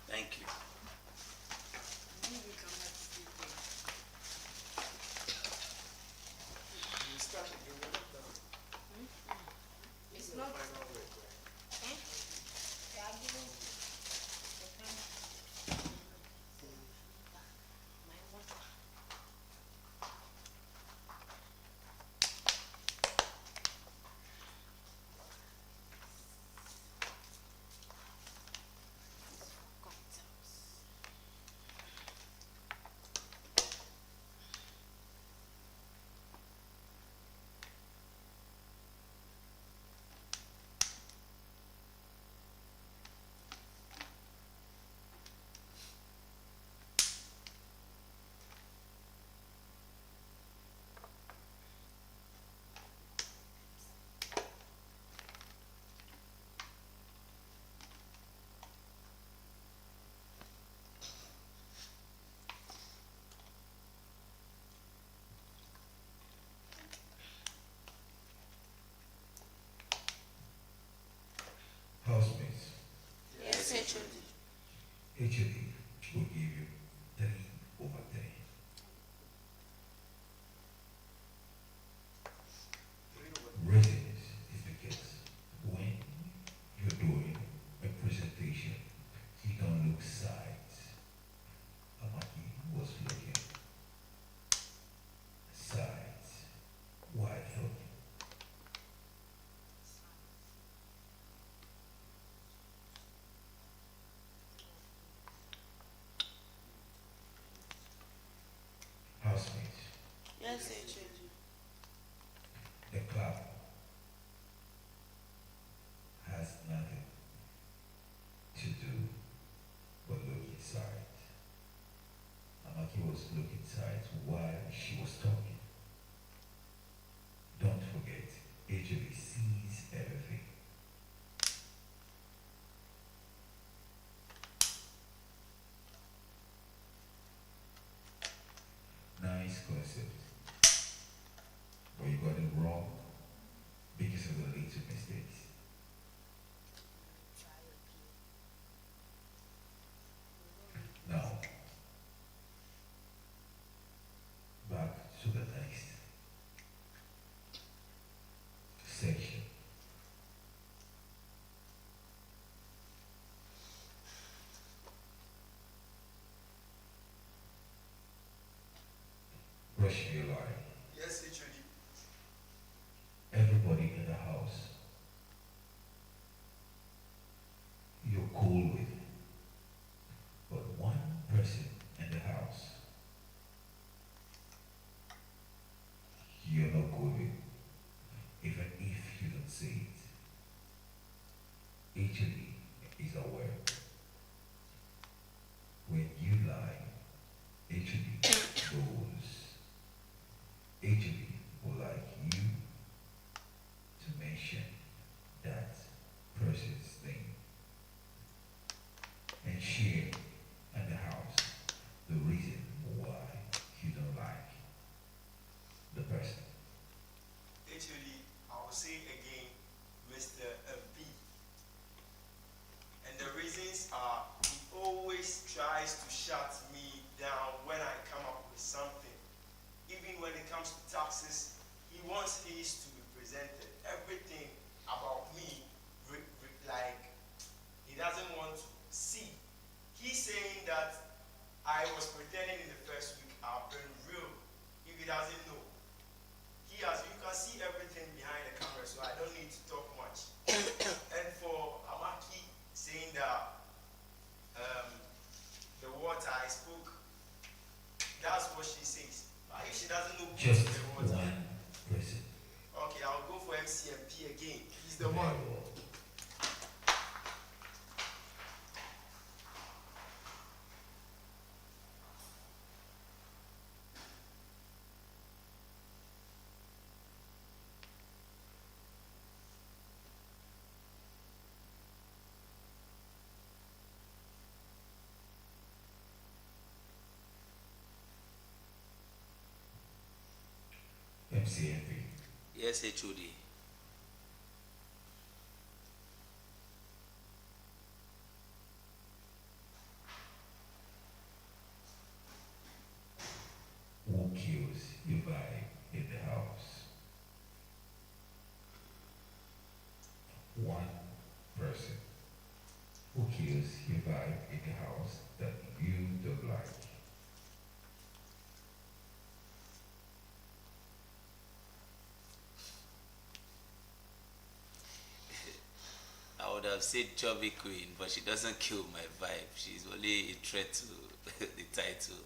Thank you. It's not. Eh? They are giving the kind my water. Cocktails. Housemates, Yes, HOD. HOD will give you 3/3. Reasons is because when you're doing a presentation, you don't look sides. Amaki was looking sides while talking. Housemates, Yes, HOD. the club has nothing to do but look inside. Amaki was looking inside while she was talking. Don't forget, HOD sees everything. Nice concept, but you got it wrong because of the little mistakes. Now, back to the next section. Brush your line. Yes, HOD. Everybody in the house you're cool with, but one person in the house you're not cool with, even if you don't say it. HOD is aware. When you lie, HOD knows. HOD would like you to mention that person's name and share in the house the reason why you don't like the person. Actually, I will say again, Mr. MP. And the reasons are he always tries to shut me down when I come up with something. Even when it comes to taxes, he wants his to be presented. Everything about me I was pretending in the first week. I've been real. If he doesn't know, he has. You can see everything behind the camera, so I don't need to talk much. And for Amaki saying that the water I spoke, that's what she says. But if she doesn't know Just the water, one person. okay, I'll go for MCMP again. He's the Very one. well. MCMP. Yes, HOD. Who kills your vibe in the house? One person. Who kills your vibe in the house that you don't like? I would have said Chubby Queen, but she doesn't kill my vibe. She's only a threat to the title.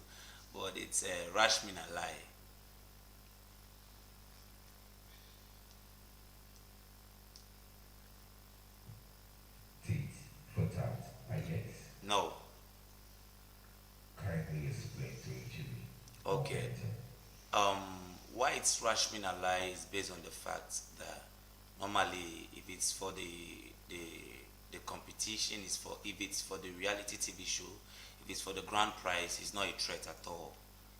But it's Rashmin Alai. Tit for tat, I guess. No. Kindly explain to each of me. Okay. Why it's Rashmin Alai is based on the fact that normally if it's for the competition, is for if it's for the reality TV show, if it's for the grand prize, he's not a threat at all.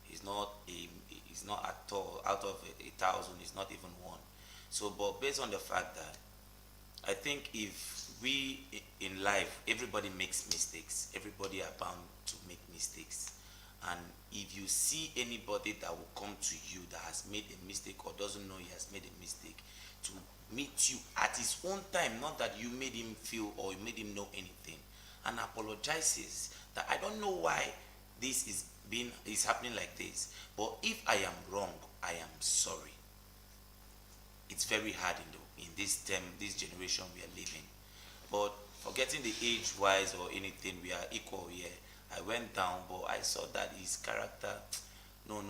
He's not at all out of 1,000. He's not even one. So, but based on the fact that I think if we in life, everybody makes mistakes. Everybody are bound to make mistakes. And if you see anybody that will come to you that has made a mistake or doesn't know he has made a mistake, to meet you at his own time, not that you made him feel or you made him know anything, and apologizes that I don't know why this is happening like this, but if I am wrong, I am sorry. It's very hard in this generation we are living. But forgetting the age wise or anything, we are equal here. I went down, but I saw that his character, no.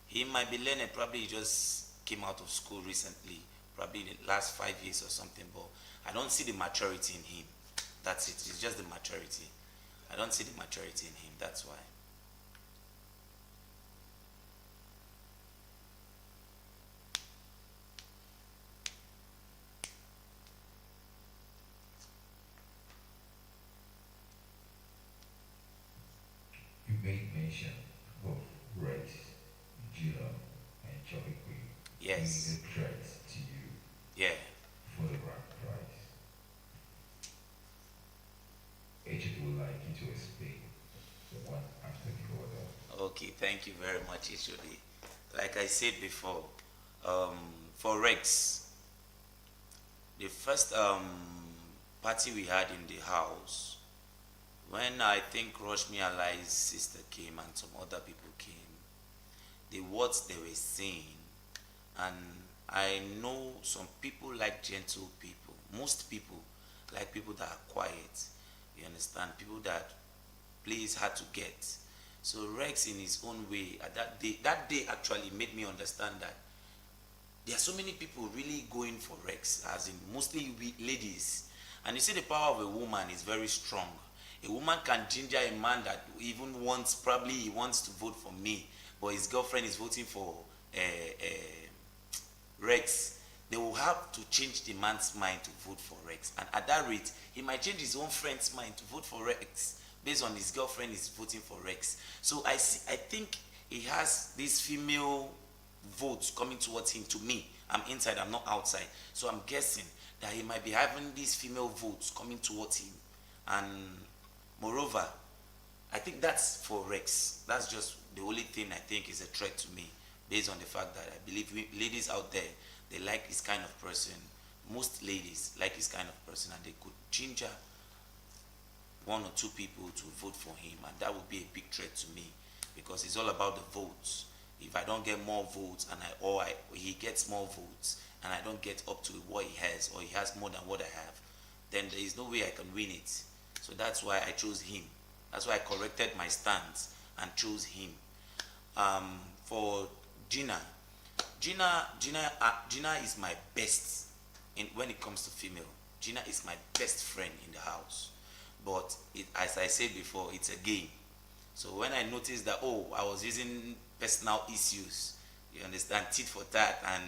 He might be learning, probably he just came out of school recently, probably in the last 5 years or something, but I don't see the maturity in him. That's it, it's just the maturity. I don't see the maturity in him, that's why. You made mention of Rex, Gila, and Chubby Queen Yes. being a threat to you Yeah. for the grand prize. Agent would like you to explain one after the other. Okay, thank you very much, Ishodi. Like I said before, for Rex, the first party we had in the house, when I think Roshmi Alai's sister came and some other people came, the words they were saying, and I know some people like gentle people. Most people like people that are quiet. You understand? People that plays hard to get. So Rex, in his own way, at that day actually made me understand that there are so many people really going for Rex, as in mostly we ladies. And you see, the power of a woman is very strong. A woman can ginger a man that even wants, probably he wants to vote for me, but his girlfriend is voting for Rex. They will have to change the man's mind to vote for Rex. And at that rate, he might change his own friend's mind to vote for Rex based on his girlfriend is voting for Rex. So I think he has these female votes coming towards him. To me, I'm inside, I'm not outside. So I'm guessing that he might be having these female votes coming towards him. And moreover, I think that's for Rex. That's just the only thing I think is a threat to me, based on the fact that I believe ladies out there, they like this kind of person. Most ladies like this kind of person, and they could ginger one or two people to vote for him, and that would be a big threat to me, because it's all about the votes. If I don't get more votes and he gets more votes and I don't get up to what he has, or he has more than what I have, then there is no way I can win it. So that's why I chose him. That's why I corrected my stance and chose him. For Gina is my best when it comes to female. Gina is my best friend in the house. But as I said before, it's a game. So when I noticed that, I was using personal issues, you understand, tit for tat, and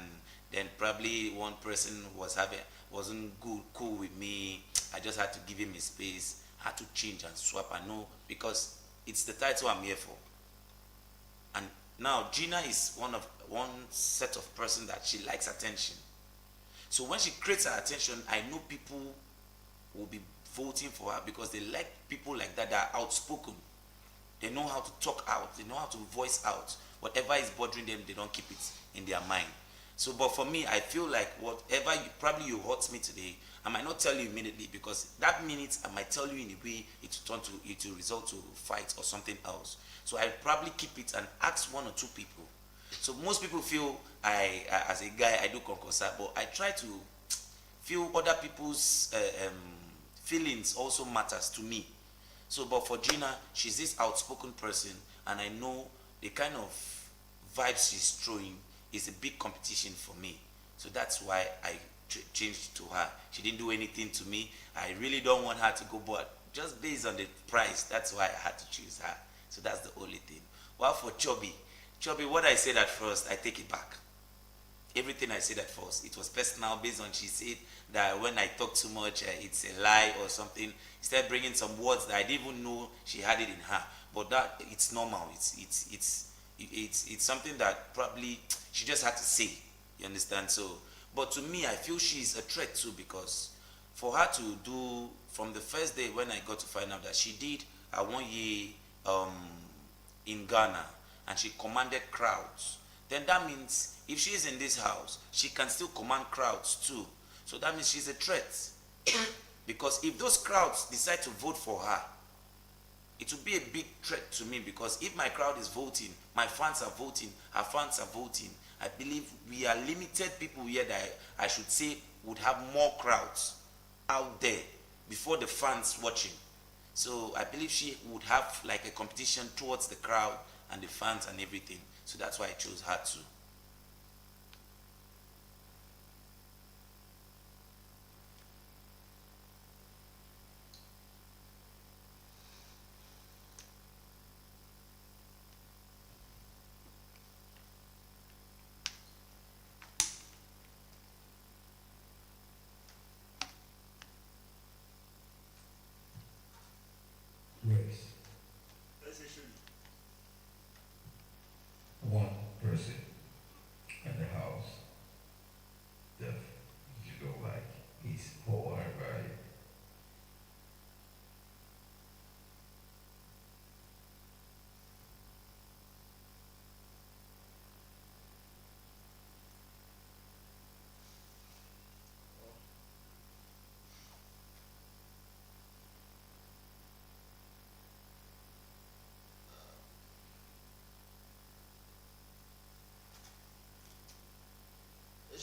then probably one person wasn't cool with me, I just had to give him a space, had to change and swap. I know, because it's the title I'm here for. And now Gina is one set of person that she likes attention. So when she creates her attention, I know people will be voting for her, because they like people like that are outspoken. They know how to talk out. They know how to voice out. Whatever is bothering them, they don't keep it in their mind. So, but for me, I feel like whatever you hurt me today, I might not tell you immediately, because that minute I might tell you in a way it will result to fight or something else. So I probably keep it and ask one or two people. So most people feel as a guy, I do concourse, but I try to feel other people's feelings also matters to me. So, but for Gina, she's this outspoken person, and I know the kind of vibes she's throwing is a big competition for me. So that's why I changed to her. She didn't do anything to me. I really don't want her to go, but just based on the price, that's why I had to choose her. So that's the only thing. While for Chubby, what I said at first, I take it back. Everything I said at first, it was personal, based on she said that when I talk too much, it's a lie or something. Instead, bringing some words that I didn't even know she had it in her. But that, it's normal. It's something that probably she just had to say. You understand? So, but to me, I feel she's a threat too, because for her to do, from the first day when I got to find out that she did a 1 year in Ghana, and she commanded crowds, then that means if she is in this house, she can still command crowds too. So that means she's a threat. Because if those crowds decide to vote for her, it will be a big threat to me, because if my crowd is voting, my fans are voting, her fans are voting, I believe we are limited people here that I should say would have more crowds out there before the fans watching. So I believe she would have like a competition towards the crowd and the fans and everything. So that's why I chose her too.